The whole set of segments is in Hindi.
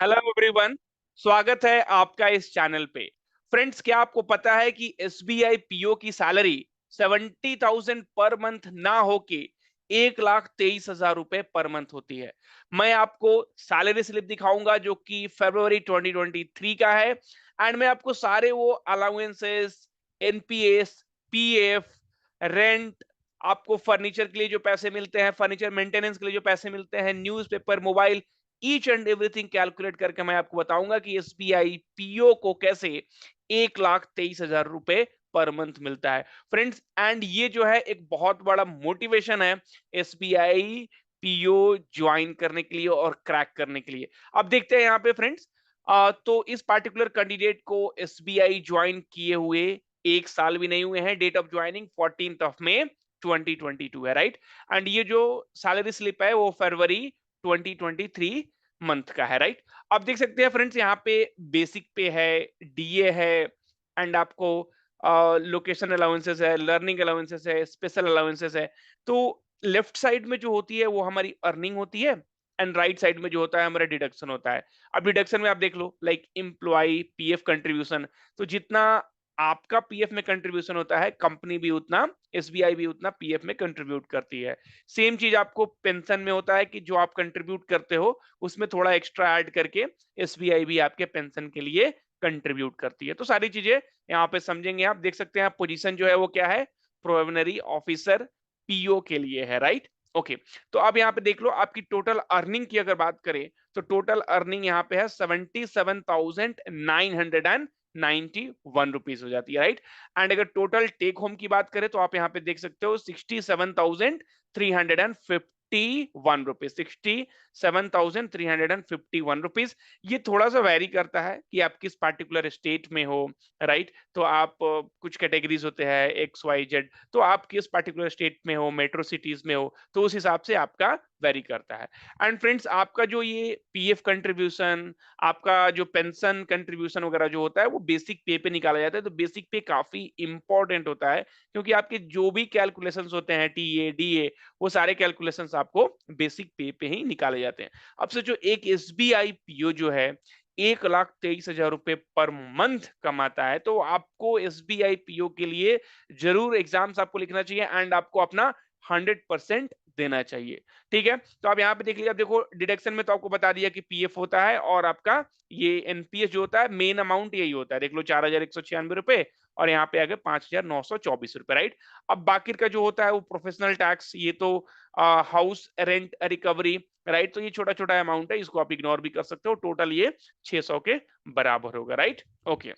Hello everyone. स्वागत है आपका इस चैनल पे। फ्रेंड्स, क्या आपको पता है कि एसबीआई पीओ की सैलरी 70,000 पर मंथ ना होके 1,23,000 रुपए पर मंथ होती है। मैं आपको सैलरी स्लिप दिखाऊंगा जो कि फरवरी 2023 का है। एंड मैं आपको सारे वो अलाउंसेस, एनपीएस, पीएफ, रेंट, आपको फर्नीचर के लिए जो पैसे मिलते हैं, फर्नीचर मेंटेनेंस के लिए जो पैसे मिलते हैं, newspaper, mobile, each and everything calculate करके मैं आपको बताऊंगा कि एसबीआई पीओ को कैसे 1,23,000 रुपए पर मंथ मिलता है फ्रेंड्स। एंड ये जो है एक बहुत बड़ा मोटिवेशन है एसबीआई पीओ ज्वाइन करने के लिए और क्रैक करने के लिए। अब देखते हैं यहाँ पे फ्रेंड्स। तो इस पार्टिकुलर कैंडिडेट को एसबीआई ज्वाइन किए हुए 1 साल भी नहीं हुए हैं। डेट ऑफ ज्वाइनिंग 14 मई 2022 है, राइट। एंड ये जो सैलरी स्लिप है वो फरवरी 2023 मंथ का है, राइट। आप देख सकते हैं फ्रेंड्स, यहाँ पे बेसिक पे है, डीए है, एंड आपको लोकेशन अलाउंसेस है, लर्निंग अलाउंसेस है, स्पेशल अलाउंसेस है। तो लेफ्ट साइड में जो होती है वो हमारी अर्निंग होती है, एंड राइट साइड में जो होता है हमारा डिडक्शन होता है। अब डिडक्शन में आप देख लो, लाइक एम्प्लॉय पीएफ कंट्रीब्यूशन। तो जितना आपका पीएफ में कंट्रीब्यूशन होता है, कंपनी भी उतना, एसबीआई भी उतना पीएफ में कंट्रीब्यूट करती है। सेम चीज आपको पेंशन में होता है कि जो आप कंट्रीब्यूट करते हो उसमें थोड़ा एक्स्ट्रा ऐड करके एसबीआई भी आपके पेंशन के लिए कंट्रीब्यूट करती है। तो सारी चीजें यहाँ पे समझेंगे। आप देख सकते हैं पोजीशन जो है वो क्या है, प्रोवेनरी ऑफिसर पीओ के लिए है, राइट। ओके। तो अब यहाँ पे देख लो, आपकी टोटल अर्निंग की अगर बात करें तो टोटल अर्निंग यहाँ पे है 77,991 रुपीज हो जाती है, राइट। एंड अगर टोटल टेक होम की बात करें तो आप यहाँ पे देख सकते हो 67,351 रुपीज, 67,351 रुपीज। ये थोड़ा सा वेरी करता है कि आप किस पार्टिकुलर स्टेट में हो, राइट। तो आप कुछ कैटेगरीज होते हैं एक्स वाई जेड, तो आप किस पार्टिकुलर स्टेट में हो, मेट्रो सिटीज में हो, तो उस हिसाब से आपका वेरी करता है। एंड फ्रेंड्स, आपका जो ये पीएफ कंट्रीब्यूशन, आपका जो पेंशन कंट्रीब्यूशन वगैरह जो होता है वो बेसिक पे पे निकाला जाता है। तो बेसिक पे काफी इंपॉर्टेंट होता है, क्योंकि आपके जो भी कैलकुलेशंस होते हैं, टीए डीए, वो सारे कैलकुलेशंस आपको बेसिक पे ही निकाले जाते हैं। अब से जो एक एसबीआई पीओ जो है 1,23,000 रुपए पर मंथ कमाता है, तो आपको एसबीआई पीओ के लिए जरूर एग्जाम्स आपको लिखना चाहिए, एंड आपको अपना 100% देना चाहिए। ठीक है। तो आप यहाँ पे देख लीजिए। अब देखो, डिडक्शन में तो आपको बता दिया कि पीएफ होता है और आपका ये एनपीएस जो होता है, मेन अमाउंट यही होता है। देख लो, 4,196 रुपए, और यहाँ पे आ गए 5,924 रुपए, राइट। अब बाकी का जो होता है वो प्रोफेशनल टैक्स, ये तो हाउस रेंट रिकवरी, राइट। तो ये छोटा छोटा अमाउंट है, इसको आप इग्नोर भी कर सकते हो। टोटल ये 600 के बराबर होगा, राइट। ओके।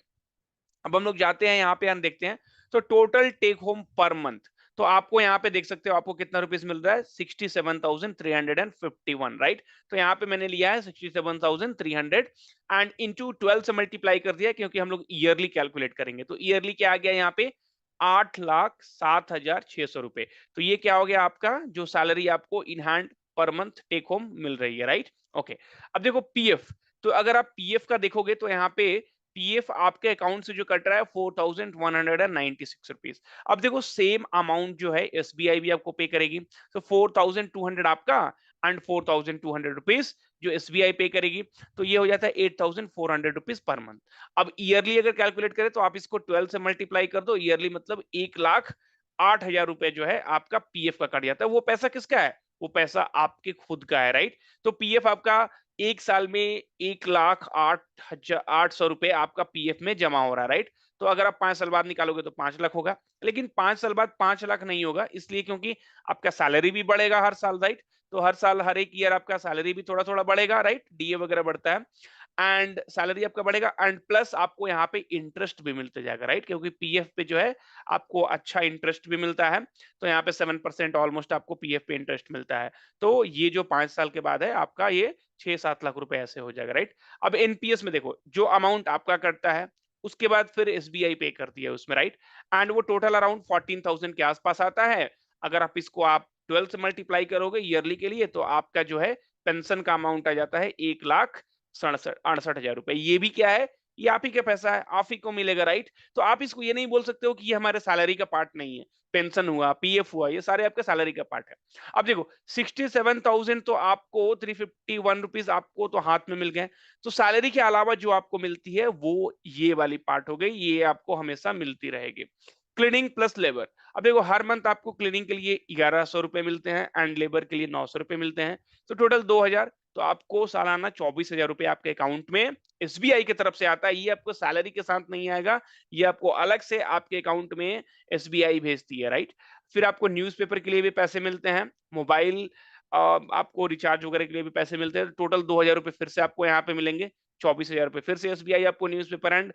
अब हम लोग जाते हैं यहाँ पे, हम देखते हैं। तो total take home per month, तो आपको यहाँ पे देख सकते हो आपको कितना रुपीस मिल रहा है, 67,351, राइट। तो यहाँ पे मैंने लिया है 67,300 एंड इंटू 12 से मल्टीप्लाई कर दिया, क्योंकि हम लोग ईयरली कैलकुलेट करेंगे। तो ईयरली क्या आ गया यहाँ पे, 8,07,600 रुपए। तो ये क्या हो गया, आपका जो सैलरी आपको in hand per month take home मिल रही है, राइट। ओके। अब देखो पीएफ, तो अगर आप पीएफ का देखोगे तो यहाँ पे पीएफ आपके अकाउंट से जो कट रहा है 4,196 रुपीज। अब देखो, सेम अमाउंट जो है एसबीआई भी आपको पे करेगी। तो 4,200 आपका एंड 4,200 रुपीज जो एसबीआई पे करेगी, तो ये हो जाता है 8,400 रुपीज पर मंथ। अब ईयरली अगर कैलकुलेट करें तो आप इसको 12 से मल्टीप्लाई कर दो। ईयरली मतलब 1,08,000 रुपए जो है आपका पीएफ का कट जाता है। वो पैसा किसका है, वो पैसा आपके खुद का है, राइट। तो पीएफ आपका 1 साल में 1,08,800 रुपए आपका पीएफ में जमा हो रहा है, राइट। तो अगर आप 5 साल बाद निकालोगे तो 5 लाख होगा, लेकिन 5 साल बाद 5 लाख नहीं होगा, इसलिए क्योंकि आपका सैलरी भी बढ़ेगा हर साल, राइट। तो हर साल, हर एक ईयर आपका सैलरी भी थोड़ा थोड़ा बढ़ेगा, राइट। डीए वगैरह बढ़ता है, एंड सैलरी आपका बढ़ेगा, एंड प्लस आपको यहाँ पे इंटरेस्ट भी मिलते जाएगा, राइट, क्योंकि पीएफ पे जो है आपको अच्छा इंटरेस्ट भी मिलता है। तो यहाँ पे 7% ऑलमोस्ट आपको पीएफ पे इंटरेस्ट मिलता है। तो ये जो 5 साल के बाद है आपका, ये 6-7 लाख रुपए ऐसे हो जाएगा, राइट। अब एनपीएस में देखो, जो अमाउंट आपका कटता है उसके बाद फिर एसबीआई पे करती है उसमें, राइट। एंड वो टोटल अराउंड 14,000 के आसपास आता है। अगर आप इसको आप 12 से मल्टीप्लाई करोगे ईयरली के लिए, तो आपका जो है पेंशन का अमाउंट आ जाता है 1,68,000 रुपए। ये भी क्या है, ये आप ही का पैसा है, आप ही को मिलेगा, राइट? तो आप इसको ये नहीं बोल सकते हो कि ये हमारे सैलरी का पार्ट नहीं है। पेंशन हुआ, पीएफ हुआ, ये सारे आपके सैलरी का पार्ट है। अब देखो 67,000 तो आपको 351 रुपीज़ आपको तो हाथ में मिल गए। तो सैलरी के अलावा जो आपको मिलती है वो ये वाली पार्ट हो गई, ये आपको हमेशा मिलती रहेगी। Cleaning plus labour. अब देखो हर मंथ आपको क्लीनिंग के लिए 1100 रुपए मिलते हैं एंड लेबर के लिए 900 रुपए मिलते हैं। तो टोटल 2000, तो आपको सालाना 24,000 रुपए आपके अकाउंट में एसबीआई की तरफ से आता है। ये आपको सैलरी के साथ नहीं आएगा, ये आपको अलग से आपके अकाउंट में एसबीआई भेजती है, राइट? फिर आपको न्यूज़पेपर के लिए भी पैसे मिलते हैं, मोबाइल आपको रिचार्ज वगैरह के लिए भी पैसे मिलते हैं। टोटल 2000 रुपए फिर से आपको यहाँ पे मिलेंगे, 24,000 रुपए फिर से एसबीआई आपको न्यूज़पेपर एंड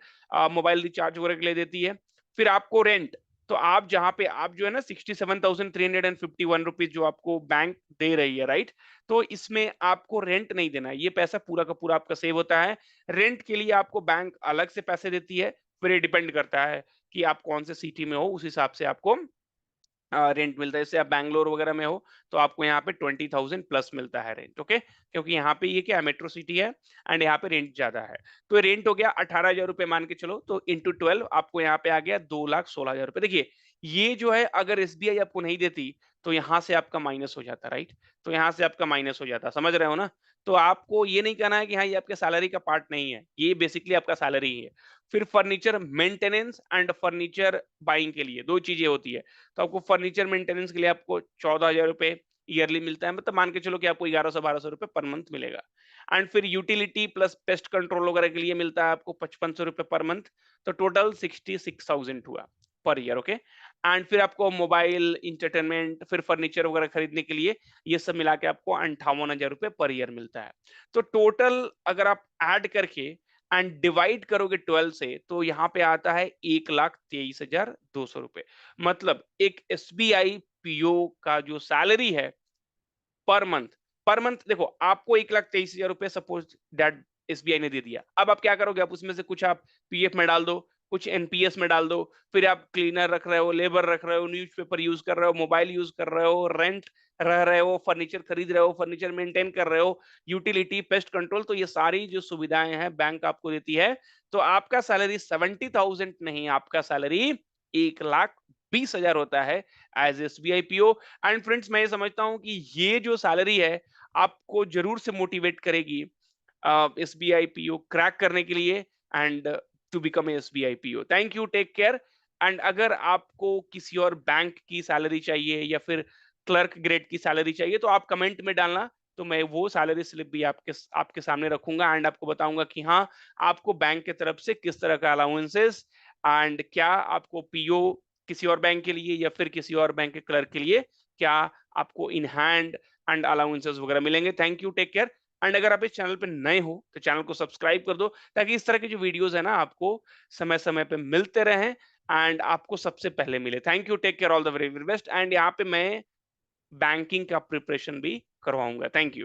मोबाइल रिचार्ज वगैरह के लिए देती है। फिर आपको रेंट, तो आप जहाँ पे आप जो है ना 67,351 रुपीज़ जो आपको बैंक दे रही है, राइट? तो इसमें आपको रेंट नहीं देना है, ये पैसा पूरा का पूरा आपका सेव होता है। रेंट के लिए आपको बैंक अलग से पैसे देती है, फिर ये डिपेंड करता है कि आप कौन से सिटी में हो, उस हिसाब से आपको रेंट मिलता है। जैसे आप बैंगलोर वगैरह में हो, तो आपको यहाँ पे 20,000 प्लस मिलता है रेंट, ओके? क्योंकि यहाँ पे ये क्या है मेट्रो सिटी है एंड यहाँ पे रेंट ज़्यादा है। तो रेंट हो गया 18,000 रुपए मान के चलो, तो इंटू 12 आपको यहाँ पे आ गया 2,16,000 रुपए। देखिए, ये जो है अगर एसबीआई आपको नहीं देती, तो यहाँ से आपका माइनस हो जाता, राइट? तो यहाँ से आपका माइनस हो जाता, समझ रहे हो ना? तो आपको ये नहीं कहना है कि हाँ, ये आपके सैलरी का पार्ट नहीं है, ये बेसिकली आपका सैलरी ही है। फिर furniture maintenance and furniture buying के लिए 2 चीज़ें होती है। तो आपको फर्नीचर मेंटेनेंस के लिए आपको 14,000 रुपए ईयरली मिलता है, मतलब मान के चलो कि आपको 1100-1200 रुपए पर मंथ मिलेगा। एंड फिर यूटिलिटी प्लस पेस्ट कंट्रोल वगैरह के लिए मिलता है आपको 5500 रुपए पर मंथ, तो टोटल 66,000 हुआ पर ईयर, ओके? एंड फिर आपको मोबाइल, एंटरटेनमेंट, फिर फर्नीचर वगैरह खरीदने के लिए ये सब मिला के आपको 58,000 रुपए पर ईयर मिलता है। तो टोटल अगर आप ऐड करके एंड डिवाइड करोगे 12 से, तो यहाँ पे आता है 1,23,200 रुपए। मतलब एक एसबीआई पीओ का जो सैलरी है पर मंथ, देखो आपको 1,23,000 रुपए सपोज दैट एसबीआई ने दे दिया। अब आप क्या करोगे? आप उसमें से कुछ आप पीएफ में डाल दो, कुछ एनपीएस में डाल दो, फिर आप क्लीनर रख रहे हो, लेबर रख रहे हो, न्यूज़पेपर यूज़ कर रहे हो, मोबाइल यूज़ कर रहे हो, रेंट रह रहे हो, फर्नीचर खरीद रहे हो, फर्नीचर मेंटेन कर रहे हो, यूटिलिटी, पेस्ट कंट्रोल, तो ये सारी जो सुविधाएँ हैं बैंक आपको देती है। तो आपका सैलरी 70,000 नहीं, आपका सैलरी 1,20,000 होता है as SBI PO. And friends मैं ये समझता हूँ कि ये जो सैलरी है, आपको ज़रूर से मोटिवेट करेगी एसबीआई पीओ क्रैक करने के लिए and to become a SBI PO. Thank you, take care. And अगर आपको किसी और बैंक की सैलरी चाहिए या फिर क्लर्क ग्रेड की सैलरी चाहिए, तो आप कमेंट में डालना, तो मैं वो सैलरी स्लिप भी आपके सामने रखूँगा एंड आपको बताऊँगा कि हाँ, आपको बैंक की तरफ से किस तरह का अलाउंसेस एंड क्या आपको पीओ किसी और बैंक के लिए या फिर किसी और बैंक के क्लर्क के लिए क्या आपको इन हैंड एंड अलाउंसेस वगैरह मिलेंगे। Thank you, take care. And अगर आप इस चैनल पे नए हो तो चैनल को सब्सक्राइब कर दो, ताकि इस तरह के जो वीडियोस है ना आपको समय समय पे मिलते रहें एंड आपको सबसे पहले मिले। Thank you, take care, all the very best. And यहाँ पे मैं बैंकिंग का प्रिपरेशन भी करवाऊंगा। Thank you.